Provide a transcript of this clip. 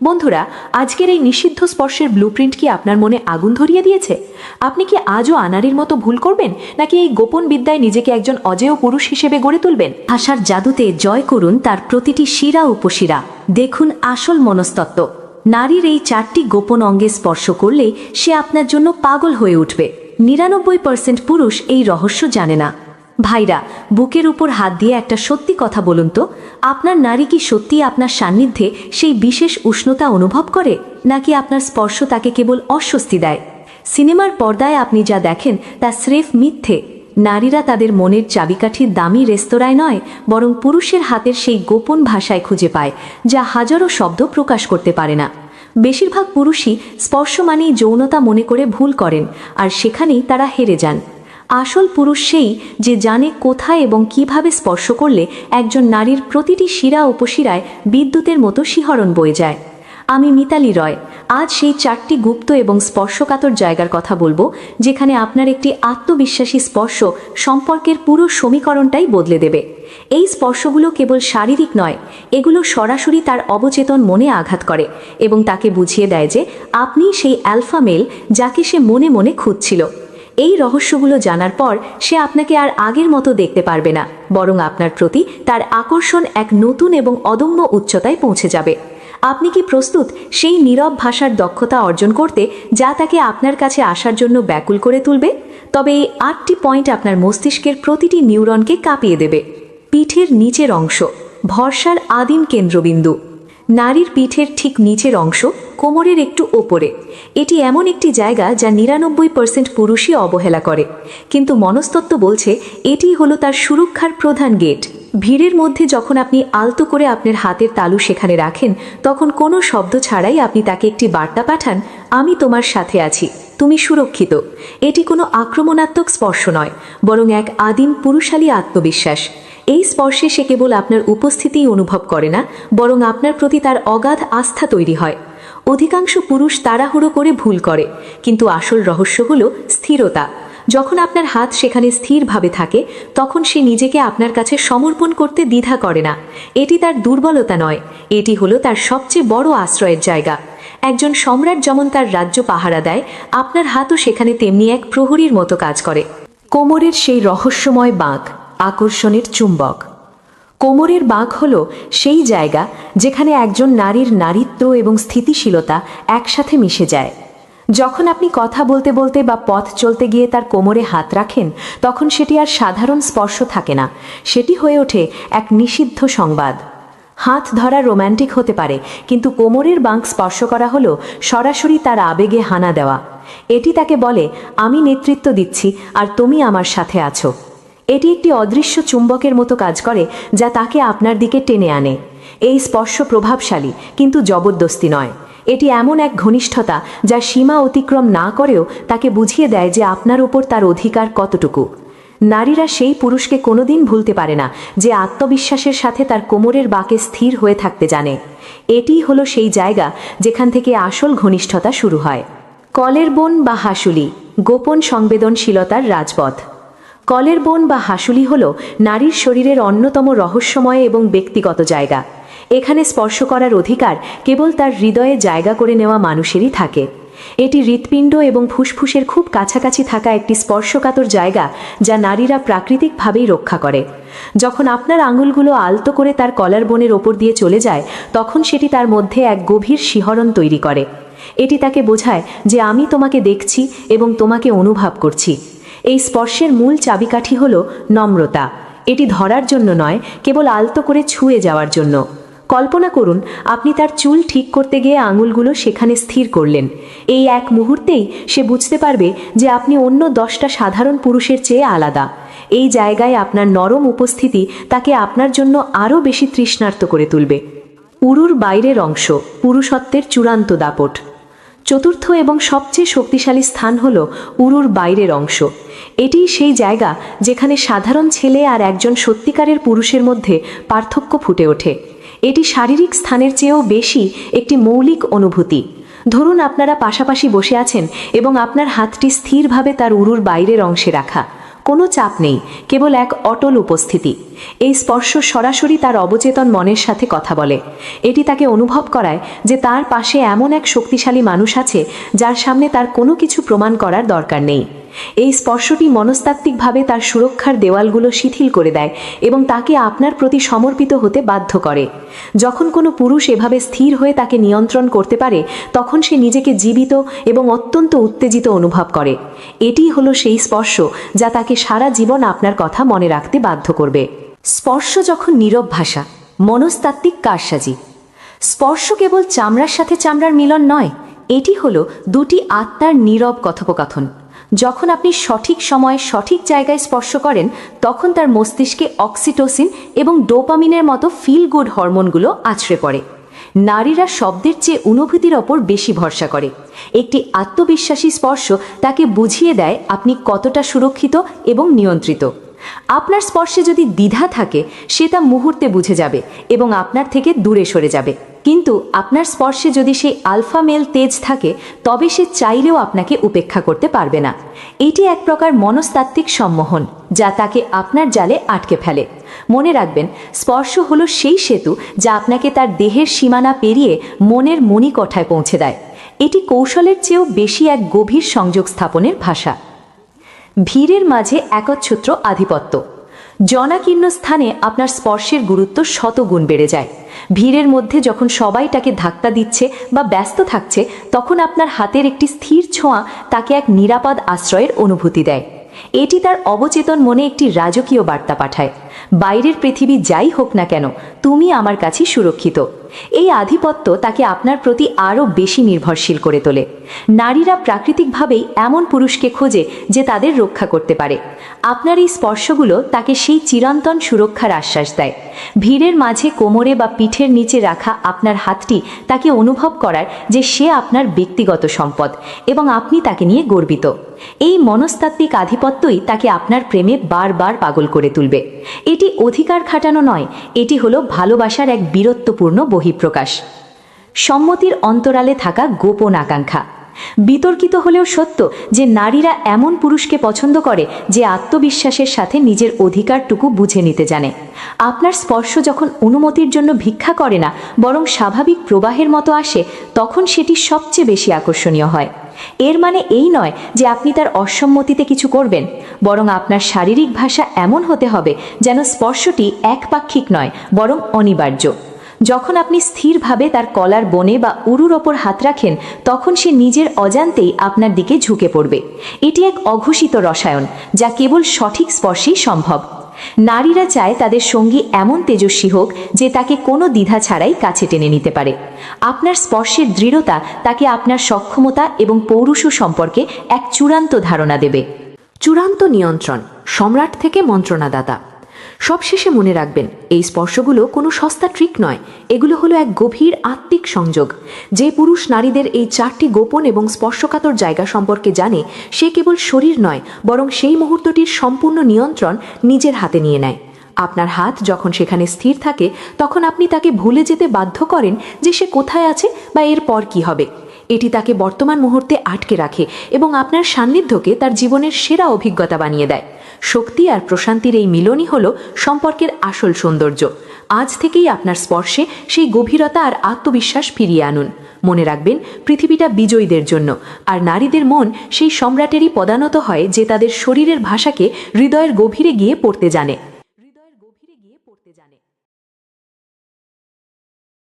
বন্ধুরা, আজকের এই নিষিদ্ধ স্পর্শের ব্লুপ্রিন্ট কি আপনার মনে আগুন ধরিয়ে দিয়েছে? আপনি কি আজও আনাড়ির মতো ভুল করবেন, নাকি এই গোপন বিদ্যায় নিজেকে একজন অজেয় পুরুষ হিসেবে গড়ে তুলবেন? ভাষার জাদুতে জয় করুন তার প্রতিটি শিরা উপশিরা। দেখুন আসল মনস্তত্ত্ব। নারীর এই 4টি গোপন অঙ্গে স্পর্শ করলে সে আপনার জন্য পাগল হয়ে উঠবে। 99% পুরুষ এই রহস্য জানে না। ভাইরা, বুকের উপর হাত দিয়ে একটা সত্যি কথা বলুন তো, আপনার নারী কি সত্যি আপনার সান্নিধ্যে সেই বিশেষ উষ্ণতা অনুভব করে, নাকি আপনার স্পর্শ তাকে কেবল অস্বস্তি দেয়? সিনেমার পর্দায় আপনি যা দেখেন তা স্রেফ মিথ্যে। নারীরা তাদের মনের চাবিকাঠি দামি রেস্তোরাঁয় নয়, বরং পুরুষের হাতের সেই গোপন ভাষায় খুঁজে পায়, যা হাজারো শব্দ প্রকাশ করতে পারে না। বেশিরভাগ পুরুষই স্পর্শ মানেই যৌনতা মনে করে ভুল করেন, আর সেখানেই তারা হেরে যান। আসল পুরুষ সেই যে জানে কোথায় এবং কিভাবে স্পর্শ করলে একজন নারীর প্রতিটি শিরা উপশিরায় বিদ্যুতের মতো শিহরণ বয়ে যায়। আমি মিতালি রয় আজ সেই 4টি গুপ্ত এবং স্পর্শকাতর জায়গার কথা বলবো, যেখানে আপনার একটি আত্মবিশ্বাসী স্পর্শ সম্পর্কের পুরো সমীকরণটাই বদলে দেবে। এই স্পর্শগুলো কেবল শারীরিক নয়, এগুলো সরাসরি তার অবচেতন মনে আঘাত করে এবং তাকে বুঝিয়ে দেয় যে আপনি সেই অ্যালফা মেল যাকে সে মনে মনে খুঁজছিল। এই রহস্যগুলো জানার পর সে আপনাকে আর আগের মতো দেখতে পারবে না, বরং আপনার প্রতি তার আকর্ষণ এক নতুন এবং অদম্য উচ্চতায় পৌঁছে যাবে। আপনি কি প্রস্তুত সেই নীরব ভাষার দক্ষতা অর্জন করতে, যা তাকে আপনার কাছে আসার জন্য ব্যাকুল করে তুলবে? তবে এই 8টি পয়েন্ট আপনার মস্তিষ্কের প্রতিটি নিউরনকে কাঁপিয়ে দেবে। পিঠের নিচের অংশ, ভরসার আদিম কেন্দ্রবিন্দু। নারীর পিঠের ঠিক নিচের অংশ কোমরের একটু ওপরে। এটি এমন একটি জায়গা যা 99% পুরুষই অবহেলা করে, কিন্তু মনস্তত্ত্ব বলছে এটি হলো তার সুরক্ষার প্রধান গেট। ভিড়ের মধ্যে যখন আপনি আলতো করে আপনার হাতের তালু সেখানে রাখেন, তখন কোনো শব্দ ছাড়াই আপনি তাকে একটি বার্তা পাঠান, আমি তোমার সাথে আছি, তুমি সুরক্ষিত। এটি কোনো আক্রমণাত্মক স্পর্শ নয়, বরং এক আদিম পুরুষালী আত্মবিশ্বাস। এই স্পর্শে সে কেবল আপনার উপস্থিতিই অনুভব করে না, বরং আপনার প্রতি তার অগাধ আস্থা তৈরি হয়। অধিকাংশ পুরুষ তাড়াহুড়ো করে ভুল করে, কিন্তু আসল রহস্য হলো স্থিরতা। যখন আপনার হাত সেখানে স্থিরভাবে থাকে, তখন সে নিজেকে আপনার কাছে সমর্পণ করতে দ্বিধা করে না। এটি তার দুর্বলতা নয়, এটি হলো তার সবচেয়ে বড় আশ্রয়ের জায়গা। একজন সম্রাট যেমন তার রাজ্য পাহারা দেয়, আপনার হাতও সেখানে তেমনি এক প্রহরীর মতো কাজ করে। কোমরের সেই রহস্যময় বাঁক, আকর্ষণের চুম্বক। কোমরের বাঁক হল সেই জায়গা যেখানে একজন নারীর নারীত্ব এবং স্থিতিশীলতা একসাথে মিশে যায়। যখন আপনি কথা বলতে বলতে বা পথ চলতে গিয়ে তার কোমরে হাত রাখেন, তখন সেটি আর সাধারণ স্পর্শ থাকে না, সেটি হয়ে ওঠে এক নিষিদ্ধ সংবাদ। হাত ধরা রোম্যান্টিক হতে পারে, কিন্তু কোমরের বাঁক স্পর্শ করা হলো সরাসরি তার আবেগে হানা দেওয়া। এটি তাকে বলে, আমি নেতৃত্ব দিচ্ছি আর তুমি আমার সাথে আছো। এটি একটি অদৃশ্য চুম্বকের মতো কাজ করে, যা তাকে আপনার দিকে টেনে আনে। এই স্পর্শ প্রভাবশালী, কিন্তু জবরদস্তি নয়। এটি এমন এক ঘনিষ্ঠতা যা সীমা অতিক্রম না করেও তাকে বুঝিয়ে দেয় যে আপনার উপর তার অধিকার কতটুকু। নারীরা সেই পুরুষকে কোনোদিন ভুলতে পারে না যে আত্মবিশ্বাসের সাথে তার কোমরের বাঁকে স্থির হয়ে থাকতে জানে। এটিই হলো সেই জায়গা যেখান থেকে আসল ঘনিষ্ঠতা শুরু হয়। কলের বোন বা হাসুলি, গোপন সংবেদনশীলতার রাজপথ। কলের বোন বা হাসুলি হল নারীর শরীরের অন্যতম রহস্যময় এবং ব্যক্তিগত জায়গা। এখানে স্পর্শ করার অধিকার কেবল তার হৃদয়ে জায়গা করে নেওয়া মানুষেরই থাকে। এটি হৃৎপিণ্ড এবং ফুসফুসের খুব কাছাকাছি থাকা একটি স্পর্শকাতর জায়গা, যা নারীরা প্রাকৃতিকভাবেই রক্ষা করে। যখন আপনার আঙুলগুলো আলতো করে তার কলার বোনের ওপর দিয়ে চলে যায়, তখন সেটি তার মধ্যে এক গভীর শিহরণ তৈরি করে। এটি তাকে বোঝায় যে আমি তোমাকে দেখছি এবং তোমাকে অনুভব করছি। এই স্পর্শের মূল চাবিকাঠি হল নম্রতা। এটি ধরার জন্য নয়, কেবল আলতো করে ছুঁয়ে যাওয়ার জন্য। কল্পনা করুন, আপনি তার চুল ঠিক করতে গিয়ে আঙুলগুলো সেখানে স্থির করলেন। এই এক মুহূর্তেই সে বুঝতে পারবে যে আপনি অন্য 10টা সাধারণ পুরুষের চেয়ে আলাদা। এই জায়গায় আপনার নরম উপস্থিতি তাকে আপনার জন্য আরও বেশি তৃষ্ণার্ত করে তুলবে। উরুর বাইরের অংশ, পুরুষত্বের চূড়ান্ত দাপট। চতুর্থ এবং সবচেয়ে শক্তিশালী স্থান হল উরুর বাইরের অংশ। এটিই সেই জায়গা যেখানে সাধারণ ছেলে আর একজন সত্যিকারের পুরুষের মধ্যে পার্থক্য ফুটে ওঠে। এটি শারীরিক স্থানের চেয়েও বেশি একটি মৌলিক অনুভূতি। ধরুন আপনারা পাশাপাশি বসে আছেন এবং আপনার হাতটি স্থিরভাবে তার উরুর বাইরের অংশে রাখা। কোনো চাপ নেই, কেবল এক অটল উপস্থিতি। এই স্পর্শ সরাসরি তার অবচেতন মনের সাথে কথা বলে। এটি তাকে অনুভব করায় যে তার পাশে এমন এক শক্তিশালী মানুষ আছে যার সামনে তার কোনো কিছু প্রমাণ করার দরকার নেই। এই স্পর্শটি মনস্তাত্ত্বিকভাবে তার সুরক্ষার দেওয়ালগুলো শিথিল করে দেয় এবং তাকে আপনার প্রতি সমর্পিত হতে বাধ্য করে। যখন কোনো পুরুষ এভাবে স্থির হয়ে তাকে নিয়ন্ত্রণ করতে পারে, তখন সে নিজেকে জীবিত এবং অত্যন্ত উত্তেজিত অনুভব করে। এটিই হলো সেই স্পর্শ যা তাকে সারা জীবন আপনার কথা মনে রাখতে বাধ্য করবে। স্পর্শ যখন নীরব ভাষা, মনস্তাত্ত্বিক কারসাজি। স্পর্শ কেবল চামড়ার সাথে চামড়ার মিলন নয়, এটি হলো দুটি আত্মার নীরব কথোপকথন। যখন আপনি সঠিক সময়ে সঠিক জায়গায় স্পর্শ করেন, তখন তার মস্তিষ্কে অক্সিটোসিন এবং ডোপামিনের মতো ফিল গুড হরমোনগুলো আছড়ে পড়ে। নারীরা শব্দের চেয়ে অনুভূতির ওপর বেশি ভরসা করে। একটি আত্মবিশ্বাসী স্পর্শ তাকে বুঝিয়ে দেয় আপনি কতটা সুরক্ষিত এবং নিয়ন্ত্রিত। আপনার স্পর্শে যদি দ্বিধা থাকে, সে তা মুহূর্তে বুঝে যাবে এবং আপনার থেকে দূরে সরে যাবে। কিন্তু আপনার স্পর্শে যদি সেই আলফা মেল তেজ থাকে, তবে সে চাইলেও আপনাকে উপেক্ষা করতে পারবে না। এটি এক প্রকার মনস্তাত্ত্বিক সম্মোহন, যা তাকে আপনার জালে আটকে ফেলে। মনে রাখবেন, স্পর্শ হলো সেই সেতু যা আপনাকে তার দেহের সীমানা পেরিয়ে মনের মণিকঠায় পৌঁছে দেয়। এটি কৌশলের চেয়েও বেশি এক গভীর সংযোগ স্থাপনের ভাষা। ভিড়ের মাঝে একচ্ছত্র আধিপত্য। জনাকীর্ণ স্থানে আপনার স্পর্শের গুরুত্ব শতগুণ বেড়ে যায়। ভিড়ের মধ্যে যখন সবাই তাকে ধাক্কা দিচ্ছে বা ব্যস্ত থাকছে, তখন আপনার হাতের একটি স্থির ছোঁয়া তাকে এক নিরাপদ আশ্রয়ের অনুভূতি দেয়। এটি তার অবচেতন মনে একটি রাজকীয় বার্তা পাঠায়, বাইরের পৃথিবী যাই হোক না কেন, তুমি আমার কাছে সুরক্ষিত। এই আধিপত্য তাকে আপনার প্রতি আরও বেশি নির্ভরশীল করে তোলে। নারীরা প্রাকৃতিকভাবেই এমন পুরুষকে খোঁজে যে তাদের রক্ষা করতে পারে। আপনার এই স্পর্শগুলো তাকে সেই চিরন্তন সুরক্ষার আশ্বাস দেয়। ভিড়ের মাঝে কোমরে বা পিঠের নিচে রাখা আপনার হাতটি তাকে অনুভব করার যে সে আপনার ব্যক্তিগত সম্পদ এবং আপনি তাকে নিয়ে গর্বিত। এই মনস্তাত্ত্বিক আধিপত্যই তাকে আপনার প্রেমে বারবার পাগল করে তুলবে। এটি অধিকার খাটানো নয়, এটি হলো ভালোবাসার এক বীরত্বপূর্ণ বহিঃপ্রকাশ। সম্মতির অন্তরালে থাকা গোপন আকাঙ্ক্ষা। বিতর্কিত হলেও সত্য যে নারীরা এমন পুরুষকে পছন্দ করে যে আত্মবিশ্বাসের সাথে নিজের অধিকারটুকু বুঝে নিতে জানে। আপনার স্পর্শ যখন অনুমতির জন্য ভিক্ষা করে না, বরং স্বাভাবিক প্রবাহের মতো আসে, তখন সেটি সবচেয়ে বেশি আকর্ষণীয় হয়। এর মানে এই নয় যে আপনি তার অসম্মতিতে কিছু করবেন, বরং আপনার শারীরিক ভাষা এমন হতে হবে যেন স্পর্শটি একপাক্ষিক নয়, বরং অনিবার্য। যখন আপনি স্থিরভাবে তার কলার বনে বা উরুর ওপর হাত রাখেন, তখন সে নিজের অজান্তেই আপনার দিকে ঝুঁকে পড়বে। এটি এক অঘোষিত রসায়ন, যা কেবল সঠিক স্পর্শেই সম্ভব। নারীরা চায় তাদের সঙ্গী এমন তেজস্বী হোক যে তাকে কোনো দ্বিধা ছাড়াই কাছে টেনে নিতে পারে। আপনার স্পর্শের দৃঢ়তা তাকে আপনার সক্ষমতা এবং পৌরুষ সম্পর্কে এক চূড়ান্ত ধারণা দেবে। চূড়ান্ত নিয়ন্ত্রণ, সম্রাট থেকে মন্ত্রণাদাতা। সবশেষে মনে রাখবেন, এই স্পর্শগুলো কোনো সস্তা ট্রিক নয়, এগুলো হলো এক গভীর আত্মিক সংযোগ। যে পুরুষ নারীদের এই 4টি গোপন এবং স্পর্শকাতর জায়গা সম্পর্কে জানে, সে কেবল শরীর নয়, বরং সেই মুহূর্তটির সম্পূর্ণ নিয়ন্ত্রণ নিজের হাতে নিয়ে নেয়। আপনার হাত যখন সেখানে স্থির থাকে, তখন আপনি তাকে ভুলে যেতে বাধ্য করেন যে সে কোথায় আছে বা এরপর কি হবে। এটি তাকে বর্তমান মুহূর্তে আটকে রাখে এবং আপনার সান্নিধ্যকে তার জীবনের সেরা অভিজ্ঞতা বানিয়ে দেয়। শক্তি আর প্রশান্তির এই মিলনই হল সম্পর্কের আসল সৌন্দর্য। আজ থেকেই আপনার স্পর্শে সেই গভীরতা আর আত্মবিশ্বাস ফিরিয়ে আনুন। মনে রাখবেন, পৃথিবীটা বিজয়ীদের জন্য, আর নারীদের মন সেই সম্রাটেরই পদানত হয় যে তাদের শরীরের ভাষাকে হৃদয়ের গভীরে গিয়ে পড়তে জানে।